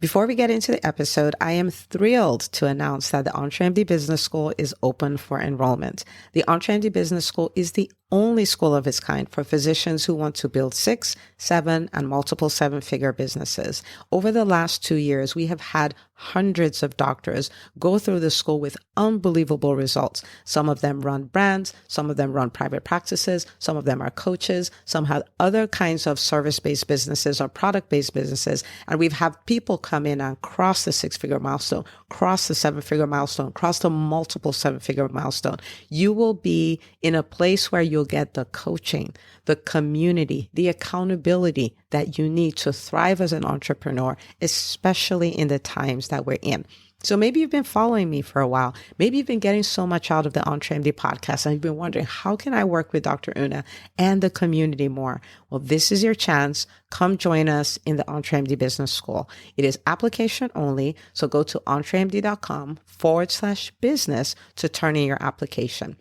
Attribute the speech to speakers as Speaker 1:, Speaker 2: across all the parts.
Speaker 1: Before we get into the episode, I am thrilled to announce that the EntreMD Business School is open for enrollment. The EntreMD Business School is the only school of its kind for physicians who want to build 6, 7, and multiple 7-figure businesses. Over the last 2 years, we have had hundreds of doctors go through the school with unbelievable results. Some of them run brands, some of them run private practices, some of them are coaches, some have other kinds of service-based businesses or product-based businesses. And we've had people come in and cross the 6-figure milestone, cross the 7-figure milestone, cross the multiple 7-figure milestone. You will be in a place where you'll get the coaching, the community, the accountability that you need to thrive as an entrepreneur, especially in the times that we're in. So maybe you've been following me for a while. Maybe you've been getting so much out of the EntreMD podcast and you've been wondering, how can I work with Dr. Una and the community more? Well, this is your chance. Come join us in the EntreMD Business School. It is application only. So go to entremd.com/business to turn in your application.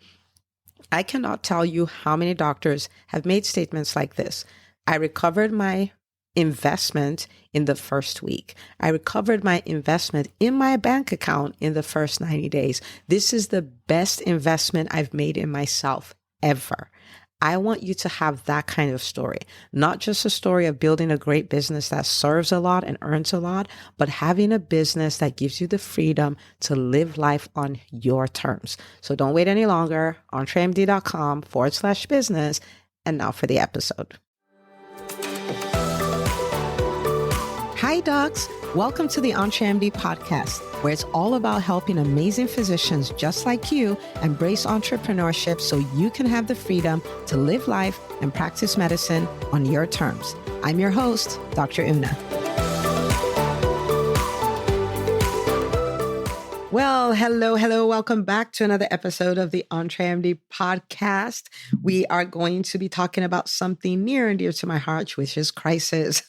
Speaker 1: I cannot tell you how many doctors have made statements like this. I recovered my investment in the first week. I recovered my investment in my bank account in the first 90 days. This is the best investment I've made in myself ever. I want you to have that kind of story, not just a story of building a great business that serves a lot and earns a lot, but having a business that gives you the freedom to live life on your terms. So don't wait any longer. entremd.com/business. And now for the episode. Hi, docs. Welcome to the EntreMD Podcast, where it's all about helping amazing physicians just like you embrace entrepreneurship so you can have the freedom to live life and practice medicine on your terms. I'm your host, Dr. Una. Well, hello. Welcome back to another episode of the EntreMD Podcast. We are going to be talking about something near and dear to my heart, which is crisis.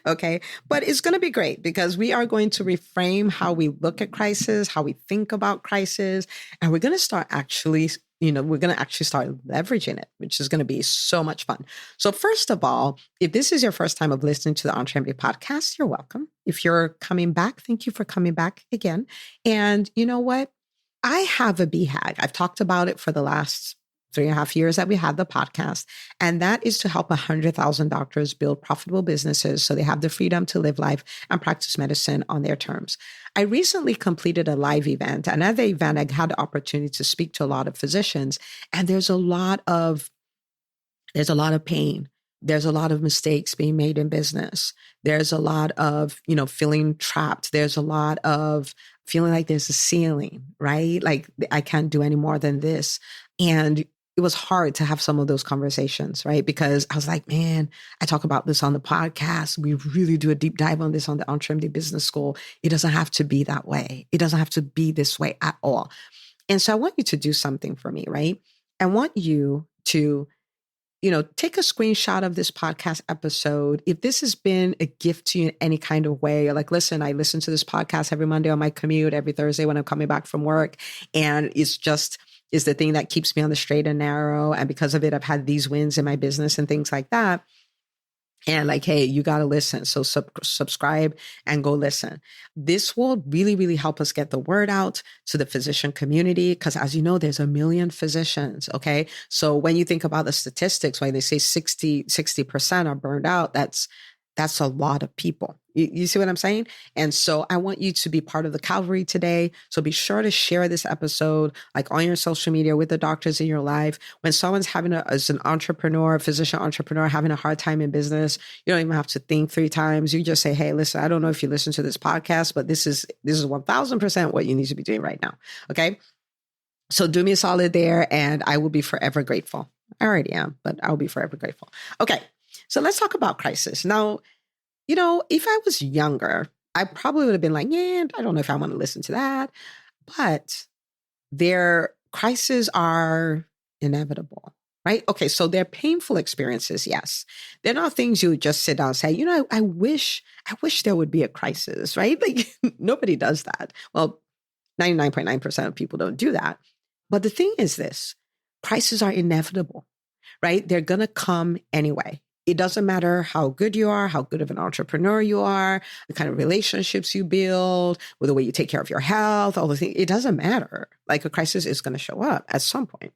Speaker 1: Okay. But it's going to be great because we are going to reframe how we look at crisis, how we think about crisis, and we're going to start actually start leveraging it, which is going to be so much fun. So first of all, if this is your first time of listening to the EntreMD Podcast, you're welcome. If you're coming back, thank you for coming back again. And you know what? I have a BHAG. I've talked about it for the last 3.5 years that we had the podcast. And that is to help 100,000 doctors build profitable businesses so they have the freedom to live life and practice medicine on their terms. I recently completed a live event. And at the event, I had the opportunity to speak to a lot of physicians. And there's a lot of pain. There's a lot of mistakes being made in business. There's a lot of, feeling trapped. There's a lot of feeling like there's a ceiling, right? Like I can't do any more than this. And it was hard to have some of those conversations, right? Because I was like, man, I talk about this on the podcast. We really do a deep dive on this on the EntreMD Business School. It doesn't have to be that way. It doesn't have to be this way at all. And so I want you to do something for me, right? I want you to, take a screenshot of this podcast episode. If this has been a gift to you in any kind of way, you're like, listen, I listen to this podcast every Monday on my commute, every Thursday when I'm coming back from work. And it's the thing that keeps me on the straight and narrow. And because of it, I've had these wins in my business and things like that. And like, hey, you got to listen. So subscribe and go listen. This will really, really help us get the word out to the physician community. Because as you know, there's 1 million physicians. Okay. So when you think about the statistics, when they say 60% are burned out, that's a lot of people. You see what I'm saying? And so I want you to be part of the cavalry today. So be sure to share this episode like on your social media with the doctors in your life. When someone's as an entrepreneur, physician entrepreneur, having a hard time in business, you don't even have to think 3 times. You just say, hey, listen, I don't know if you listen to this podcast, but this is 1000% what you need to be doing right now. Okay. So do me a solid there and I will be forever grateful. I already am, but I'll be forever grateful. Okay. So let's talk about crisis. Now, if I was younger, I probably would have been like, yeah, I don't know if I want to listen to that. But their crises are inevitable, right? Okay, so they're painful experiences, yes. They're not things you would just sit down and say, I wish there would be a crisis, right? Like nobody does that. Well, 99.9% of people don't do that. But the thing is this, crises are inevitable, right? They're going to come anyway. It doesn't matter how good you are, how good of an entrepreneur you are, the kind of relationships you build, or the way you take care of your health, all the things. It doesn't matter. Like a crisis is going to show up at some point.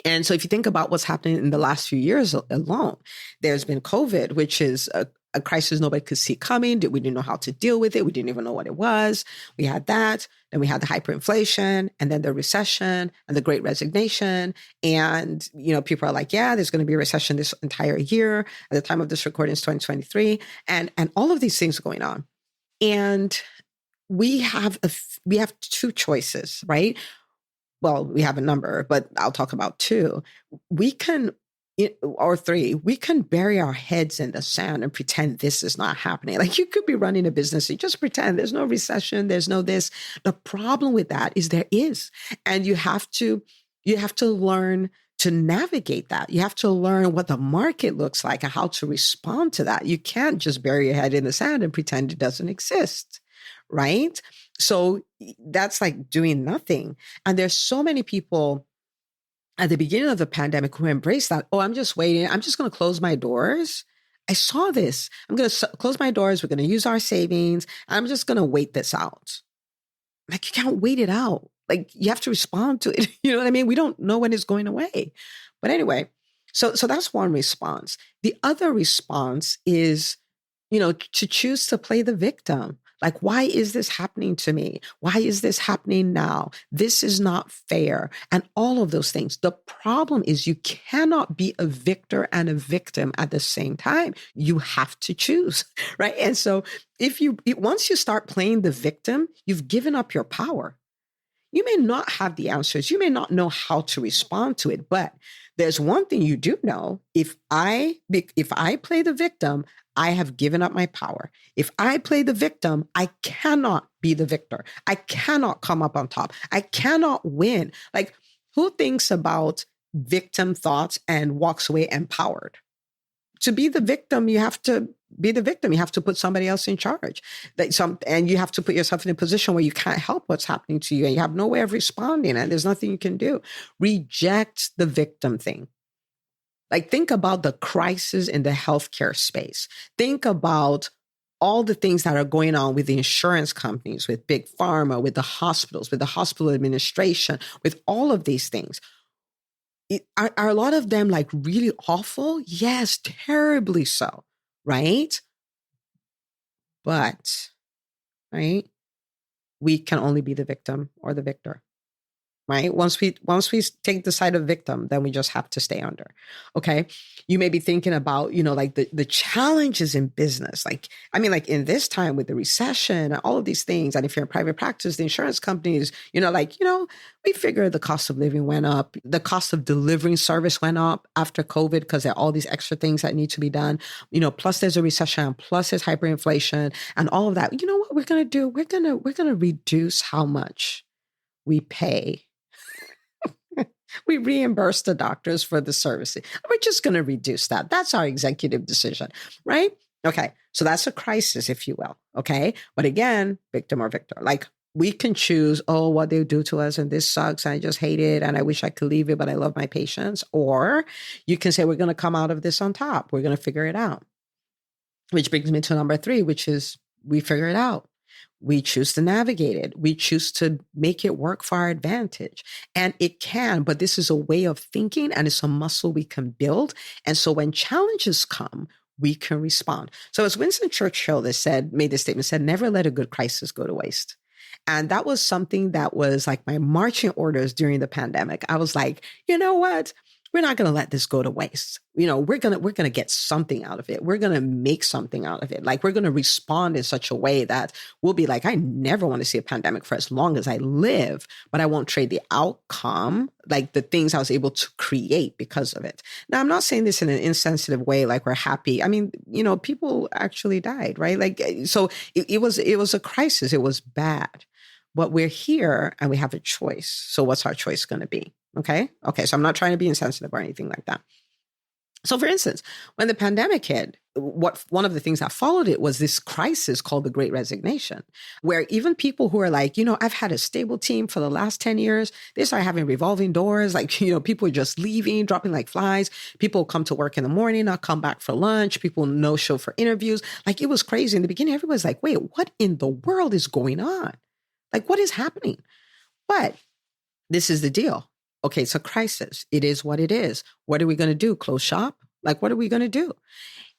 Speaker 1: And so if you think about what's happening in the last few years alone, there's been COVID, which is a crisis nobody could see coming. We didn't know how to deal with it. We didn't even know what it was. We had that. Then we had the hyperinflation, and then the recession and the Great Resignation. And, people are like, yeah, there's going to be a recession this entire year. At the time of this recording, it's 2023. And all of these things going on. And we have two choices, right? Well, we have a number, but I'll talk about two. We can, or three, we can bury our heads in the sand and pretend this is not happening. Like you could be running a business and just pretend there's no recession, there's no this. The problem with that is there is. And you have to learn to navigate that. You have to learn what the market looks like and how to respond to that. You can't just bury your head in the sand and pretend it doesn't exist, right? So that's like doing nothing. And there's so many people at the beginning of the pandemic who embraced that. Oh, I'm just waiting. I'm just going to close my doors. I saw this. I'm going to close my doors. We're going to use our savings. I'm just going to wait this out. Like you can't wait it out. Like you have to respond to it. You know what I mean? We don't know when it's going away. But anyway, so that's one response. The other response is, to choose to play the victim. Like, why is this happening to me? Why is this happening now? This is not fair. And all of those things. The problem is you cannot be a victor and a victim at the same time. You have to choose, right? And so once you start playing the victim, you've given up your power. You may not have the answers. You may not know how to respond to it, but there's one thing you do know. If I play the victim, I have given up my power. If I play the victim, I cannot be the victor. I cannot come up on top. I cannot win. Like, who thinks about victim thoughts and walks away empowered? To be the victim, you have to be the victim. You have to put somebody else in charge. And you have to put yourself in a position where you can't help what's happening to you and you have no way of responding and there's nothing you can do. Reject the victim thing. Like, think about the crisis in the healthcare space. Think about all the things that are going on with the insurance companies, with big pharma, with the hospitals, with the hospital administration, with all of these things. Are a lot of them like really awful? Yes, terribly so, right? But, right, we can only be the victim or the victor. Right? Once we take the side of victim, then we just have to stay under. Okay. You may be thinking about, like the challenges in business. Like in this time with the recession and all of these things. And if you're in private practice, the insurance companies, we figure the cost of living went up. The cost of delivering service went up after COVID because there are all these extra things that need to be done. Plus there's a recession, plus there's hyperinflation and all of that. You know what we're going to do? We're going to reduce how much we pay. We reimburse the doctors for the services. We're just going to reduce that. That's our executive decision, right? Okay. So that's a crisis, if you will. Okay. But again, victim or victor. Like, we can choose, what they do to us and this sucks and I just hate it and I wish I could leave it, but I love my patients. Or you can say, we're going to come out of this on top. We're going to figure it out. Which brings me to number 3, which is we figure it out. We choose to navigate it. We choose to make it work for our advantage. And it can, but this is a way of thinking and it's a muscle we can build. And so when challenges come, we can respond. So as Winston Churchill made this statement, said, never let a good crisis go to waste. And that was something that was like my marching orders during the pandemic. I was like, you know what? We're not going to let this go to waste. We're going to get something out of it. We're going to make something out of it. Like, we're going to respond in such a way that we'll be like, I never want to see a pandemic for as long as I live, but I won't trade the outcome, like the things I was able to create because of it. Now, I'm not saying this in an insensitive way, like we're happy. I mean, people actually died, right? Like, so it was a crisis. It was bad, but we're here and we have a choice. So what's our choice going to be? Okay. So I'm not trying to be insensitive or anything like that. So for instance, when the pandemic hit, one of the things that followed it was this crisis called the Great Resignation, where even people who are like, I've had a stable team for the last 10 years, they start having revolving doors. Like, people are just leaving, dropping like flies. People come to work in the morning, not come back for lunch. People no show for interviews. Like, it was crazy. In the beginning, everybody's like, wait, what in the world is going on? Like, what is happening? But this is the deal. Okay, it's a crisis. It is what it is. What are we going to do? Close shop? Like, what are we going to do?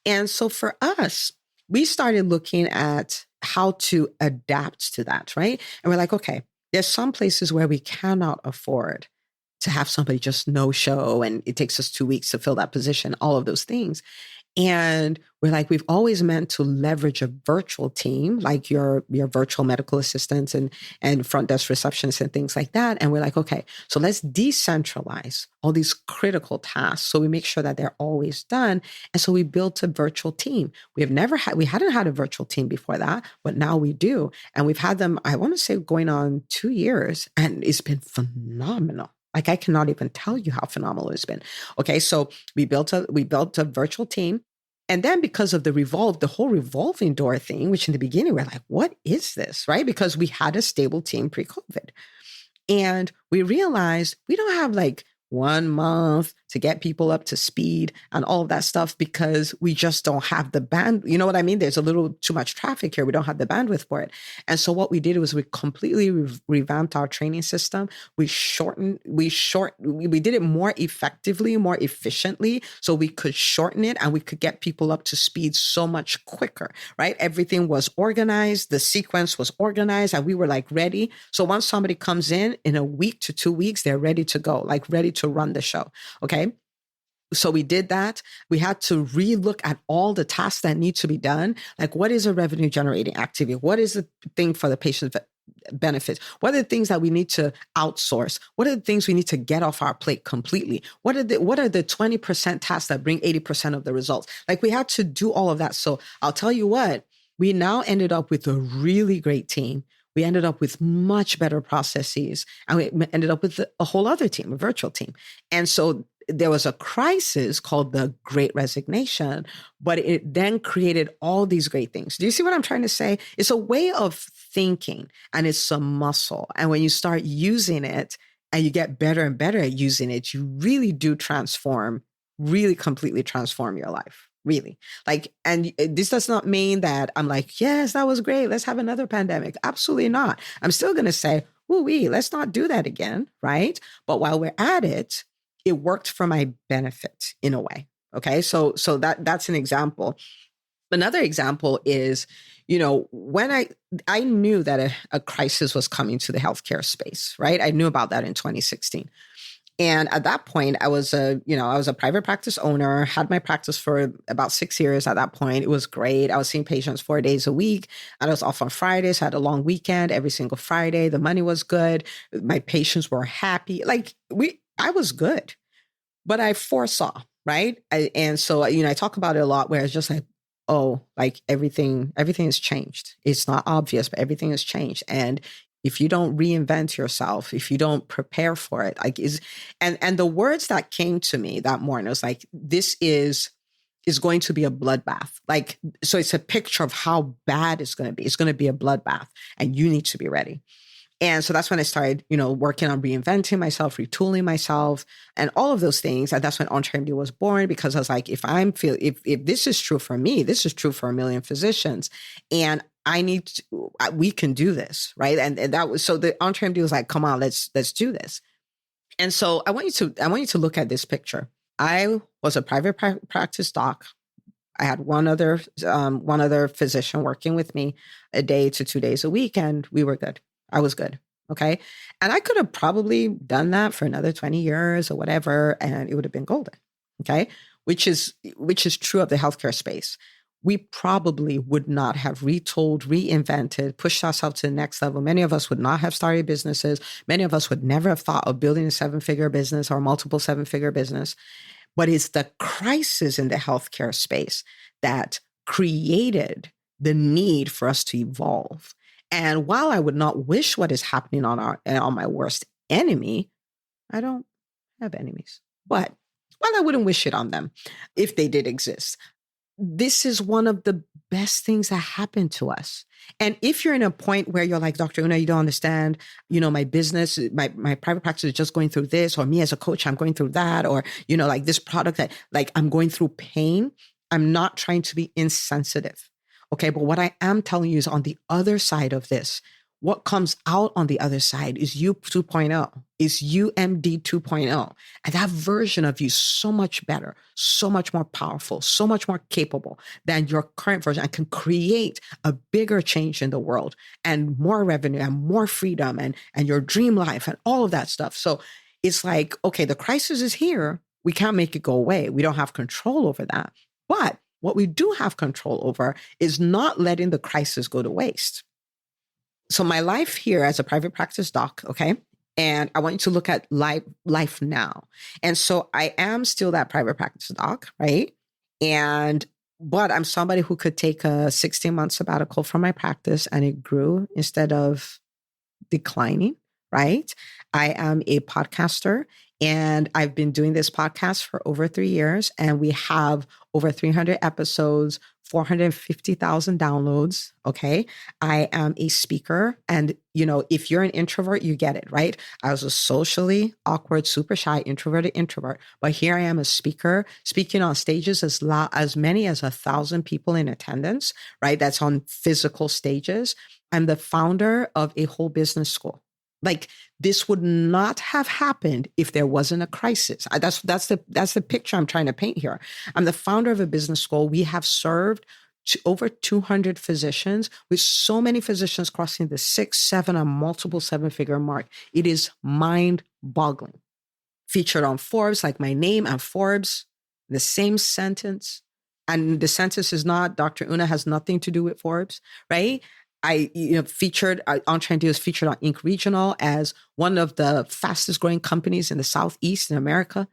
Speaker 1: And so for us, we started looking at how to adapt to that, right? And we're like, okay, there's some places where we cannot afford to have somebody just no show and it takes us 2 weeks to fill that position, all of those things. And we're like, we've always meant to leverage a virtual team, like your virtual medical assistants and front desk receptionists and things like that. And we're like, okay, so let's decentralize all these critical tasks so we make sure that they're always done. And so we built a virtual team. We hadn't had a virtual team before that, but now we do. And we've had them, I want to say, going on 2 years, and it's been phenomenal. Like, I cannot even tell you how phenomenal it's been. Okay, so we built a virtual team. And then because of the whole revolving door thing, which in the beginning we're like, what is this, right? Because we had a stable team pre-COVID. And we realized we don't have like 1 month to get people up to speed and all of that stuff because we just don't have the band. You know what I mean? There's a little too much traffic here. We don't have the bandwidth for it. And so what we did was we completely revamped our training system. We did it more effectively, more efficiently, so we could shorten it and we could get people up to speed so much quicker, right? Everything was organized. The sequence was organized and we were like ready. So once somebody comes in a week to 2 weeks, they're ready to go, like ready to run the show. Okay. So we did that. We had to relook at all the tasks that need to be done. Like, what is a revenue generating activity? What is the thing for the patient benefits? What are the things that we need to outsource? What are the things we need to get off our plate completely? What are the 20% tasks that bring 80% of the results? Like, we had to do all of that. So I'll tell you what, we now ended up with a really great team. We ended up with much better processes, and we ended up with a whole other team, a virtual team. And so there was a crisis called the Great Resignation, but it then created all these great things. Do you see what I'm trying to say? It's a way of thinking and it's a muscle. And when you start using it and you get better and better at using it, you really do really completely transform your life. Really. Like, and this does not mean that I'm like, yes, that was great. Let's have another pandemic. Absolutely not. I'm still going to say, let's not do that again. Right. But while we're at it, it worked for my benefit in a way. Okay. So that's an example. Another example is, when I knew that a crisis was coming to the healthcare space, right? I knew about that in 2016. And at that point, I was a private practice owner, had my practice for about 6 years at that point. It was great. I was seeing patients 4 days a week. I was off on Fridays, had a long weekend every single Friday. The money was good. My patients were happy. I was good, but I foresaw, right? And so, I talk about it a lot where it's just like, everything has changed. It's not obvious, but everything has changed. And if you don't reinvent yourself, if you don't prepare for it, and the words that came to me that morning was like, this is going to be a bloodbath. Like, so it's a picture of how bad it's going to be. It's going to be a bloodbath and you need to be ready. And so that's when I started, working on reinventing myself, retooling myself, and all of those things. And that's when EntreMD was born, because I was like, if this is true for me, this is true for 1 million physicians, and we can do this, right? And that was, so the EntreMD was like, come on, let's do this. And so I want you to look at this picture. I was a private practice doc. I had one other physician working with me a day to 2 days a week, and we were good. I was good. Okay. And I could have probably done that for another 20 years or whatever, and it would have been golden. Okay. Which is true of the healthcare space. We probably would not have retooled, reinvented, pushed ourselves to the next level. Many of us would not have started businesses. Many of us would never have thought of building a 7-figure business or multiple 7-figure business. But it's the crisis in the healthcare space that created the need for us to evolve. And while I would not wish what is happening on my worst enemy, I don't have enemies. But Well, I wouldn't wish it on them if they did exist. This is one of the best things that happened to us. And if you're in a point where you're like, Dr. Una, you don't understand, my business, my private practice is just going through this, or me as a coach, I'm going through that, or, like this product that like I'm going through pain. I'm not trying to be insensitive. Okay. But what I am telling you is on the other side of this, what comes out on the other side is you 2.0, is UMD 2.0. And that version of you is so much better, so much more powerful, so much more capable than your current version, and can create a bigger change in the world and more revenue and more freedom and your dream life and all of that stuff. So it's like, okay, the crisis is here. We can't make it go away. We don't have control over that. But what we do have control over is not letting the crisis go to waste. So my life here as a private practice doc, okay? And I want you to look at life now. And so I am still that private practice doc, right? But I'm somebody who could take a 16-month sabbatical from my practice and it grew instead of declining, right? I am a podcaster and I've been doing this podcast for over 3 years and we have over 300 episodes, 450,000 downloads. Okay. I am a speaker. And, if you're an introvert, you get it, right? I was a socially awkward, super shy, introverted introvert. But here I am a speaker, speaking on stages as many as 1,000 people in attendance, right? That's on physical stages. I'm the founder of a whole business school. Like this would not have happened if there wasn't a crisis. That's the picture I'm trying to paint here. I'm the founder of a business school. We have served over 200 physicians, with so many physicians crossing the 6, 7, and multiple 7-figure mark. It is mind-boggling. Featured on Forbes, like my name and Forbes, the same sentence. And the sentence is not, Dr. Una has nothing to do with Forbes, right? Featured, EntreMD is featured on Inc. Regional as one of the fastest growing companies in the Southeast in America,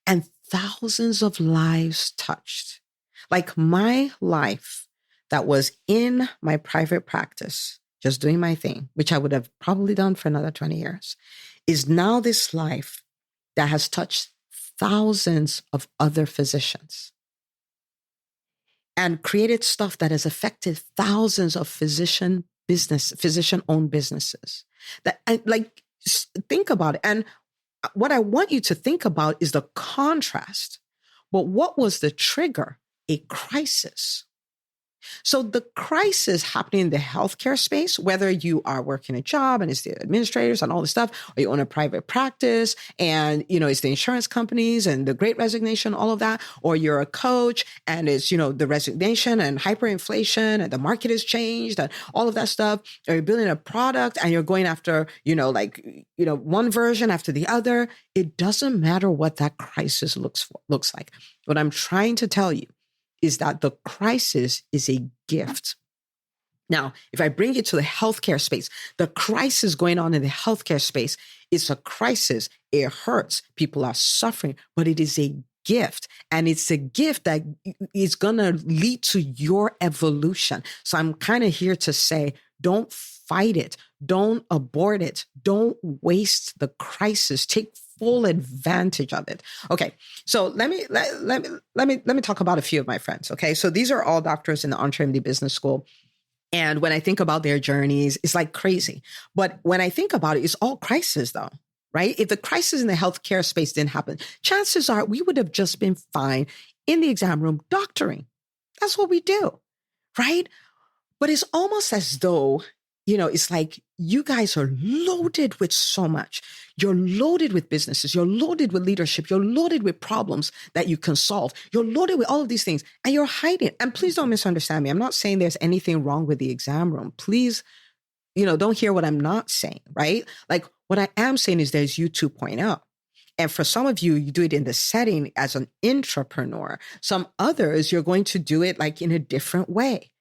Speaker 1: and thousands of lives touched. Like my life that was in my private practice, just doing my thing, which I would have probably done for another 20 years, is now this life that has touched thousands of other physicians and created stuff that has affected thousands of physician-owned businesses. Think about it. And what I want you to think about is the contrast. But what was the trigger? A crisis. So the crisis happening in the healthcare space, whether you are working a job and it's the administrators and all this stuff, or you own a private practice and, it's the insurance companies and the Great Resignation, all of that, or you're a coach and it's, the resignation and hyperinflation and the market has changed and all of that stuff, or you're building a product and you're going after, one version after the other. It doesn't matter what that crisis looks like. What I'm trying to tell you is that the crisis is a gift. Now, if I bring it to the healthcare space, the crisis going on in the healthcare space is a crisis. It hurts. People are suffering, but it is a gift. And it's a gift that is going to lead to your evolution. So I'm kind of here to say, don't fight it. Don't abort it. Don't waste the crisis. Take full advantage of it. Okay, so let me talk about a few of my friends. Okay, so these are all doctors in the EntreMD Business School, and when I think about their journeys, it's like crazy. But when I think about it, it's all crisis, though, right? If the crisis in the healthcare space didn't happen, chances are we would have just been fine in the exam room doctoring. That's what we do, right? But it's almost as though, it's like you guys are loaded with so much. You're loaded with businesses. You're loaded with leadership. You're loaded with problems that you can solve. You're loaded with all of these things and you're hiding. And please don't misunderstand me. I'm not saying there's anything wrong with the exam room. Please, don't hear what I'm not saying, right? Like what I am saying is there's you 2.0. And for some of you, you do it in the setting as an intrapreneur. Some others, you're going to do it like in a different way.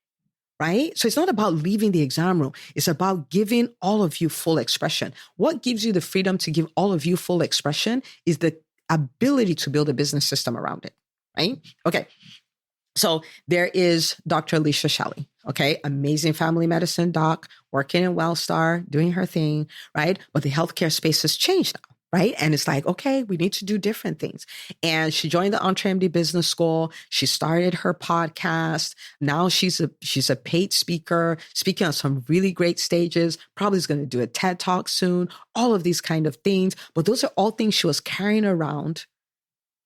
Speaker 1: Right? So it's not about leaving the exam room. It's about giving all of you full expression. What gives you the freedom to give all of you full expression is the ability to build a business system around it. Right? Okay. So there is Dr. Alicia Shelley. Okay. Amazing family medicine doc, working in Wellstar, doing her thing. Right? But the healthcare space has changed now. right? And it's like, okay, we need to do different things. And she joined the EntreMD Business School. She started her podcast. Now she's a paid speaker, speaking on some really great stages. Probably is going to do a TED Talk soon. All of these kind of things. But those are all things she was carrying around.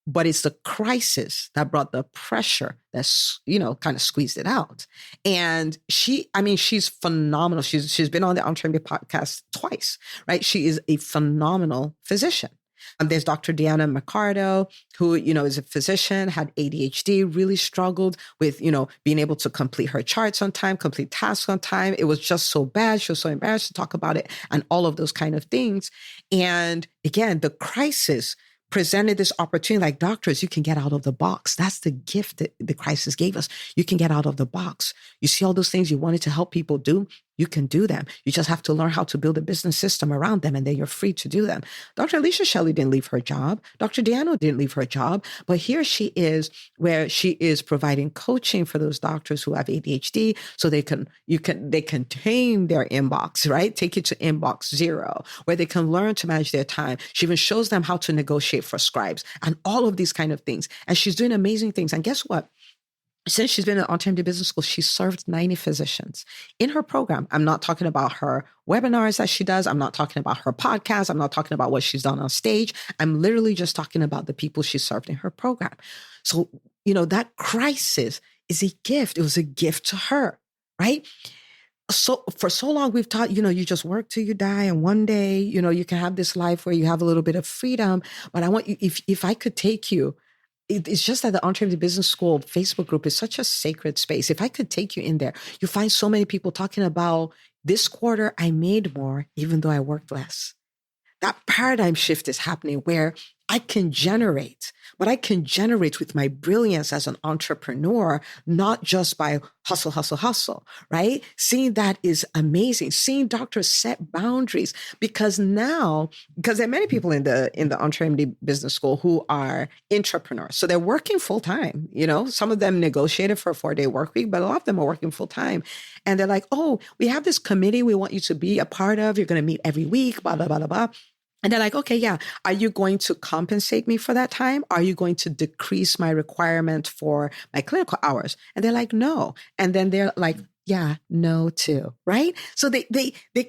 Speaker 1: But it's the crisis that brought the pressure that's, kind of squeezed it out. And she's phenomenal. She's been on the EntreMD podcast twice, right? She is a phenomenal physician. There's Dr. Deanna McCardo, who, is a physician, had ADHD, really struggled with, being able to complete her charts on time, complete tasks on time. It was just so bad. She was so embarrassed to talk about it and all of those kind of things. And again, the crisis presented this opportunity, like, doctors, you can get out of the box. That's the gift that the crisis gave us. You can get out of the box. You see all those things you wanted to help people do, you can do them. You just have to learn how to build a business system around them, and then you're free to do them. Dr. Alicia Shelley didn't leave her job. Dr. Deanna didn't leave her job, but here she is, where she is providing coaching for those doctors who have ADHD, so they can tame their inbox, right? Take it to inbox zero, where they can learn to manage their time. She even shows them how to negotiate for scribes and all of these kind of things. And she's doing amazing things. And guess what? Since she's been at EntreMD Business School, she's served 90 physicians in her program. I'm not talking about her webinars that she does. I'm not talking about her podcast. I'm not talking about what she's done on stage. I'm literally just talking about the people she served in her program. So, that crisis is a gift. It was a gift to her, right? So for so long, we've taught, you just work till you die. And one day, you can have this life where you have a little bit of freedom. But I want you, if I could take you, it's just that the EntreMD Business School Facebook group is such a sacred space. If I could take you in there, you find so many people talking about, this quarter, I made more, even though I worked less. That paradigm shift is happening, where I can generate, but I can generate with my brilliance as an entrepreneur, not just by hustle, hustle, hustle, right? Seeing that is amazing. Seeing doctors set boundaries, because there are many people in the EntreMD Business School who are entrepreneurs. So they're working full time. Some of them negotiated for a 4-day work week, but a lot of them are working full time. And they're like, oh, we have this committee we want you to be a part of. You're going to meet every week, blah, blah, blah, blah, blah. And they're like, okay, yeah. Are you going to compensate me for that time? Are you going to decrease my requirement for my clinical hours? And they're like, no. And then they're like, yeah, no too, right? So they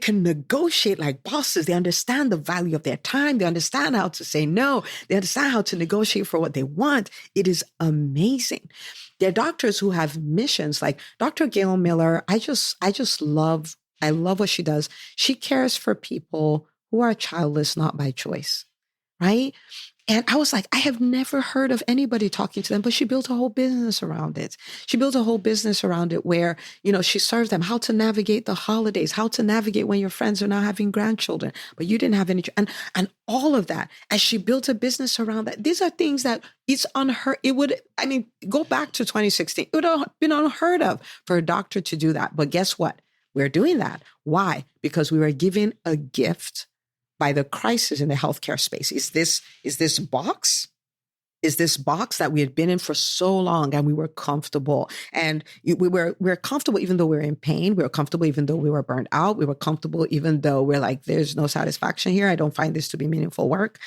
Speaker 1: can negotiate like bosses. They understand the value of their time. They understand how to say no. They understand how to negotiate for what they want. It is amazing. There are doctors who have missions, like Dr. Gail Miller. I love what she does. She cares for people who are childless, not by choice, right? And I was like, I have never heard of anybody talking to them, but she built a whole business around it. She built a whole business around it where, she serves them how to navigate the holidays, how to navigate when your friends are now having grandchildren, but you didn't have any, and all of that. And she built a business around that. These are things that it's unheard. Go back to 2016. It would have been unheard of for a doctor to do that. But guess what? We're doing that. Why? Because we were given a gift by the crisis in the healthcare space. Is this box that we had been in for so long, and we were comfortable, and we're comfortable even though we're in pain. We were comfortable even though we were burned out. We were comfortable even though we're like, there's no satisfaction here. I don't find this to be meaningful work.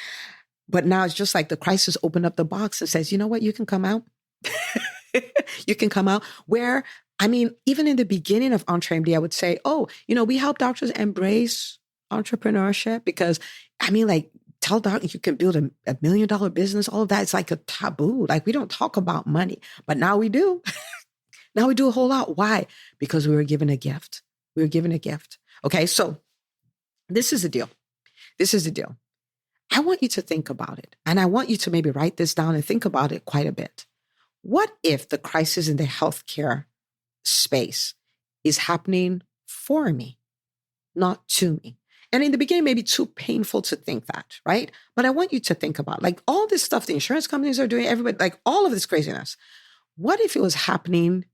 Speaker 1: But now it's just like the crisis opened up the box and says, you know what? You can come out. You can come out where, even in the beginning of EntreMD, I would say, we help doctors embrace entrepreneurship, because tell doctors you can build a $1 million business, all of that. It's like a taboo. Like, we don't talk about money, but now we do. Now we do a whole lot. Why? Because we were given a gift. We were given a gift. Okay. So this is the deal. I want you to think about it. And I want you to maybe write this down and think about it quite a bit. What if the crisis in the healthcare space is happening for me, not to me? And in the beginning, maybe too painful to think that, right? But I want you to think about, like, all this stuff the insurance companies are doing, everybody, like all of this craziness. What if it was happening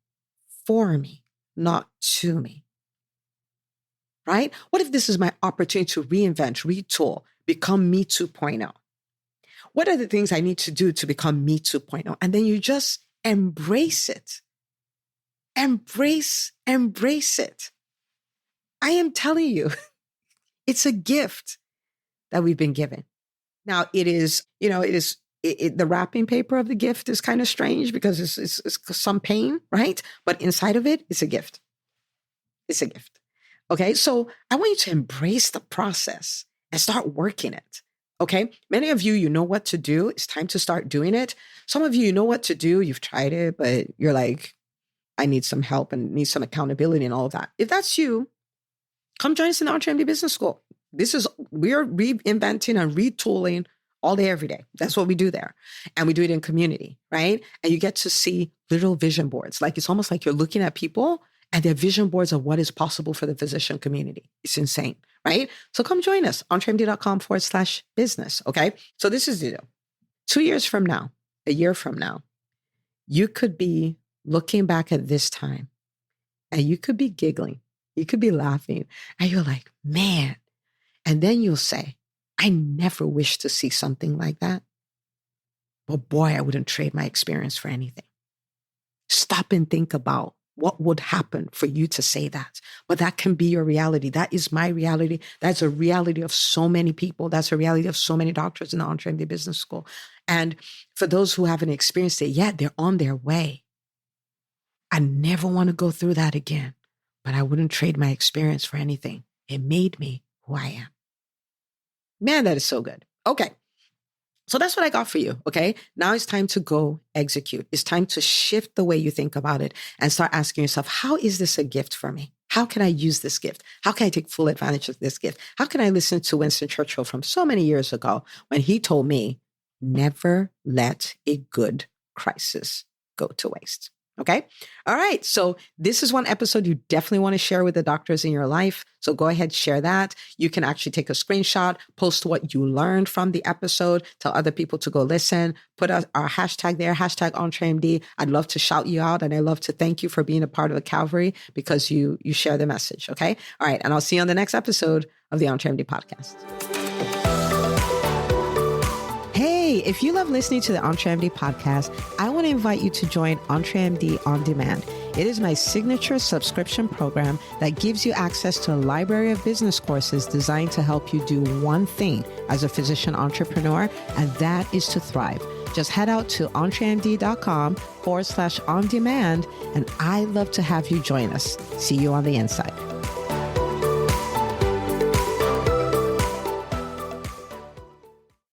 Speaker 1: for me, not to me? Right? What if this is my opportunity to reinvent, retool, become me 2.0? What are the things I need to do to become me 2.0? And then you just embrace it. Embrace it. I am telling you, it's a gift that we've been given. Now it is, the wrapping paper of the gift is kind of strange because it's some pain, right? But inside of it, it's a gift. It's a gift. Okay. So I want you to embrace the process and start working it. Okay. Many of you know what to do. It's time to start doing it. Some of you know what to do. You've tried it, but you're like, I need some help and need some accountability and all of that. If that's you, come join us in the EntreMD Business School. We're reinventing and retooling all day, every day. That's what we do there. And we do it in community, right? And you get to see literal vision boards. Like it's almost like you're looking at people and they're vision boards of what is possible for the physician community. It's insane, right? So come join us, EntreMD.com/business. Okay. So this is the deal. 2 years from now, a year from now, you could be looking back at this time and you could be giggling. You could be laughing and you're like, man. And then you'll say, I never wish to see something like that. But boy, I wouldn't trade my experience for anything. Stop and think about what would happen for you to say that. But that can be your reality. That is my reality. That's a reality of so many people. That's a reality of so many doctors in the EntreMD Business School. And for those who haven't experienced it yet, they're on their way. I never want to go through that again, but I wouldn't trade my experience for anything. It made me who I am. Man, that is so good. Okay. So that's what I got for you. Okay. Now it's time to go execute. It's time to shift the way you think about it and start asking yourself, how is this a gift for me? How can I use this gift? How can I take full advantage of this gift? How can I listen to Winston Churchill from so many years ago when he told me, never let a good crisis go to waste? Okay. All right. So this is one episode you definitely want to share with the doctors in your life. So go ahead, share that. You can actually take a screenshot, post what you learned from the episode, tell other people to go listen, put our hashtag there, hashtag EntreMD. I'd love to shout you out. And I love to thank you for being a part of the Calvary because you share the message. Okay. All right. And I'll see you on the next episode of the EntreMD Podcast. Hey, if you love listening to the EntreMD podcast, I want to invite you to join EntreMD On Demand. It is my signature subscription program that gives you access to a library of business courses designed to help you do one thing as a physician entrepreneur, and that is to thrive. Just head out to EntreMD.com/on demand, and I'd love to have you join us. See you on the inside.